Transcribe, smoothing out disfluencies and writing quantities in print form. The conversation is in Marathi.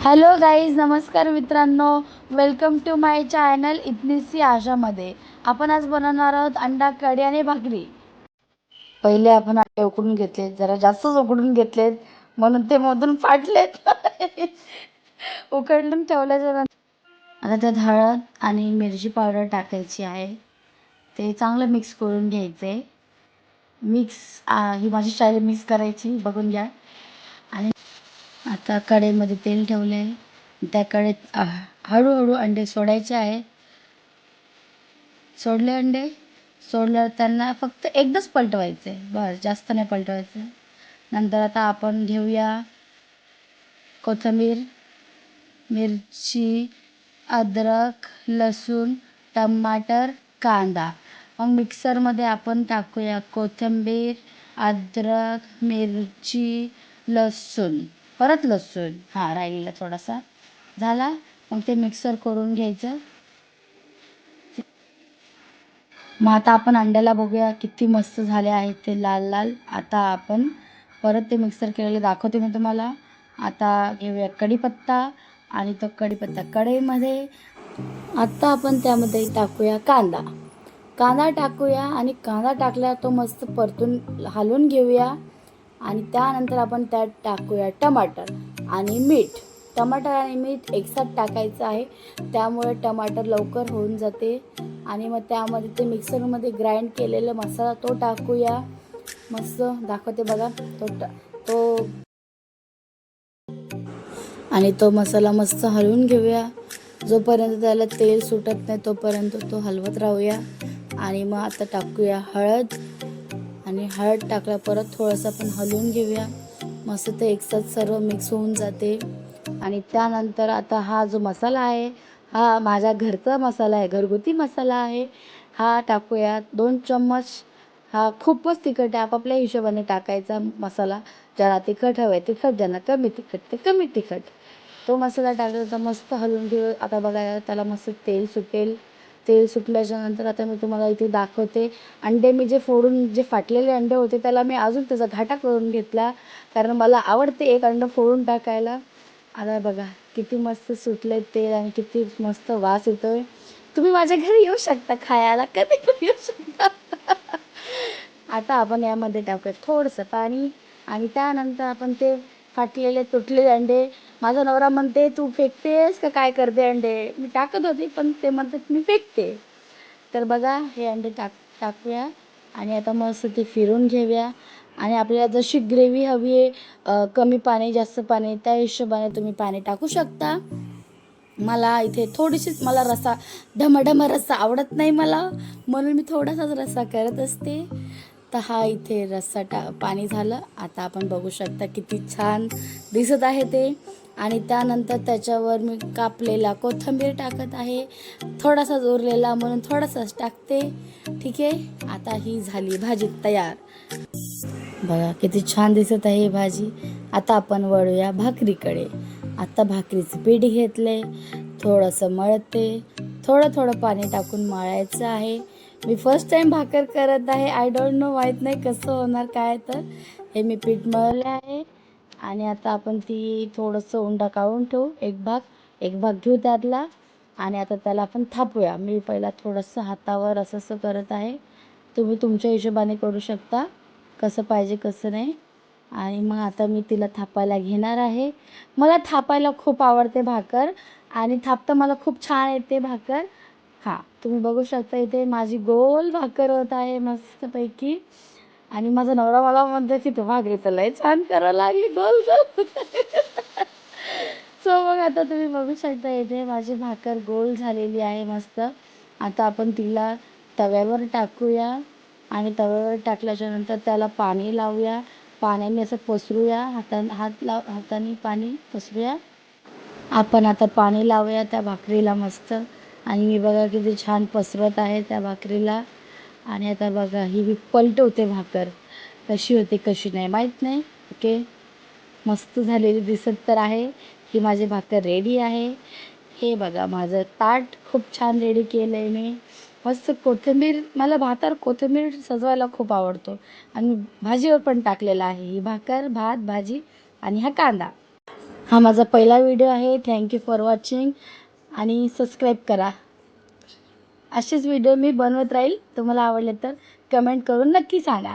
हॅलो गाईज, नमस्कार मित्रांनो. वेलकम टू माय चॅनल इतनीसी आशामध्ये. आपण आज बनवणार आहोत अंडा कढी आणि भाकरी. पहिले आपण अंडे उकडून घेतले, जरा जास्तच उकडून घेतलेत म्हणून ते मधून फाटलेत. उकडून ठेवल्याच्या नंतर आता त्यात हळद आणि मिरची पावडर टाकायची आहे. ते चांगलं मिक्स करून घ्यायचे. ही माझी स्टाईल मिक्स करायची, बघून घ्या. आणि आता कढईमध्ये तेल ठेवले आहे. त्या कढईत हळूहळू अंडे सोडायचे आहे. सोडले अंडे, सोडल्यावर त्यांना फक्त एकदाच पलटवायचे, बस, जास्त नाही पलटवायचे. नंतर आता आपण घेऊया कोथिंबीर, मिरची, अद्रक, लसूण, टमाटर, कांदा. मग मिक्सरमध्ये आपण टाकूया कोथिंबीर, अद्रक, मिरची, लसूण, परत लसूण, राहिलेला थोडासा झाला. मग ते मिक्सर करून घ्यायचं. मग आता आपण अंड्याला बघूया किती मस्त झाले आहेत ते लाल लाल. आता आपण परत ते मिक्सर केलेले दाखवते मी तुम्हाला. आता घेऊया कढीपत्ता आणि तो कढीपत्ता कढईमध्ये. आता आपण त्यामध्ये टाकूया कांदा. कांदा टाकूया आणि कांदा टाकल्यावर तो मस्त परतून हलवून घेऊया. आणि त्यानंतर आपण त्यात टाकूया टमाटर आणि मीठ. टमाटर आणि मीठ एकसाथ टाकायचं आहे, त्यामुळे टमाटर लवकर होऊन जाते. आणि मग त्यामध्ये ते मिक्सरमध्ये ग्राइंड केलेला मसाला तो टाकूया. मस्त दाखवते बघा. तो आणि तो मसाला मस्त हलवून घेऊया. जोपर्यंत त्याला तेल सुटत नाही तोपर्यंत तो हलवत राहूया. आणि मग आता टाकूया हळद. आणि हळद टाकल्या परत थोडंसं आपण हलवून घेऊया. मस्त ते एकसाथ सर्व मिक्स होऊन जाते. आणि त्यानंतर आता हा जो मसाला आहे, हा माझ्या घरचा मसाला आहे, घरगुती मसाला आहे. हा टाकूया 2 चम्मच. हा खूपच तिखट आहे, आपापल्या हिशोबाने टाकायचा मसाला. ज्याला तिखट हवं आहे तिखट, ज्यांना कमी तिखट ते कमी तिखट. तो मसाला टाकला तर मस्त हलवून घेऊ. आता बघा त्याला मस्त तेल सुटेल. तेल सुटल्याच्या नंतर आता मी तुम्हाला इथे दाखवते. अंडे मी जे फोडून, जे फाटलेले अंडे होते त्याला मी अजून त्याचा घाटा करून घेतला, कारण मला आवडते एक अंडं फोडून टाकायला. आता बघा किती मस्त सुटले तेल आणि किती मस्त वास येतोय. तुम्ही माझ्या घरी येऊ शकता खायला, कधी पण येऊ शकता. आता आपण यामध्ये टाकूया थोडंसं पाणी. आणि त्यानंतर आपण ते फाटलेले तुटलेले अंडे, माझा नवरा म्हणते तू फेकतेस का काय करते अंडे. मी टाकत होती पण ते म्हणतात मी फेकते. तर बघा हे अंडे टाकूया. आणि आता मस्त ते फिरून घेऊया. आणि आपल्याला जशी ग्रेव्ही हवी आहे, कमी पाणी जास्त पाणी, त्या हिशोबाने तुम्ही पाणी टाकू शकता. मला इथे थोडीशीच, मला रस्सा ढमढम रस्सा आवडत नाही मला, म्हणून मी थोडासाच रस्सा करत असते. तर हा इथे रस्सा पाणी झालं. आता आपण बघू शकता किती छान दिसत आहे ते. आणि त्यानंतर त्याच्यावर मी कापलेला कोथिंबीर टाकत आहे. थोडासाच उरलेला म्हणून थोडासाच टाकते. ठीक आहे. आता ही झाली भाजी तयार. बघा किती छान दिसत आहे ही भाजी. आता आपण वळूया भाकरीकडे. आता भाकरीचं पीठ घेतले, थोडंसं मळते, थोडं थोडं पाणी टाकून मळायचं आहे. मी फर्स्ट टाइम भाकर करत आहे, आय डोंट नो, माहीत नाही कसं होणार काय. तर हे मी पीठ मळले आहे. आणि आता आपण ती थोडंसं उंडा काढून ठेवू. एक भाग घेऊ त्यातला. आणि आता त्याला आपण थापूया. मी पहिला थोडंसं हातावर असं असं करत आहे. तुम्ही तुमच्या हिशोबाने करू शकता, कसं पाहिजे कसं नाही. आणि मग आता मी तिला थापायला घेणार आहे. मला थापायला खूप आवडते भाकर, आणि थापता मला खूप छान येते भाकर. तुम्ही बघू शकता इथे माझी गोल भाकर होत आहे मस्तपैकी. आणि माझा नवरा मला म्हणतो की तू भाकरी तर लय छान करायला लागली, गोल गोल. सो मग आता तुम्ही बघू शकता इथे माझी भाकर गोल झालेली आहे मस्त. आता आपण तिला तव्यावर टाकूया. आणि तव्यावर टाकल्याच्या नंतर त्याला पाणी लावूया. पाण्याने असं पसरूया, हाताने पाणी पसरूया. आपण आता पाणी लावूया त्या भाकरीला मस्त. आणि मी बघा किती छान पसरत आहे त्या भाकरीला. आणि आता बघा ही मी पलटवते भाकर, कशी होते कशी नाही माहीत नाही. ओके, मस्त झालेली दिसत तर आहे. ही माझी भाकर रेडी आहे. हे बघा माझं ताट खूप छान रेडी केलं आहे मी. मस्त कोथिंबीर, मला भातावर कोथिंबीर सजवायला खूप आवडतो. आणि भाजीवर पण टाकलेला आहे ही भाकर, भात, भाजी आणि हा कांदा. हा माझा पहिला व्हिडिओ आहे. थँक्यू फॉर वॉचिंग आणि सबस्क्राईब करा. असेच व्हिडिओ मी बनवत राहील. तुम्हाला आवडले तर कमेंट करून नक्की सांगा.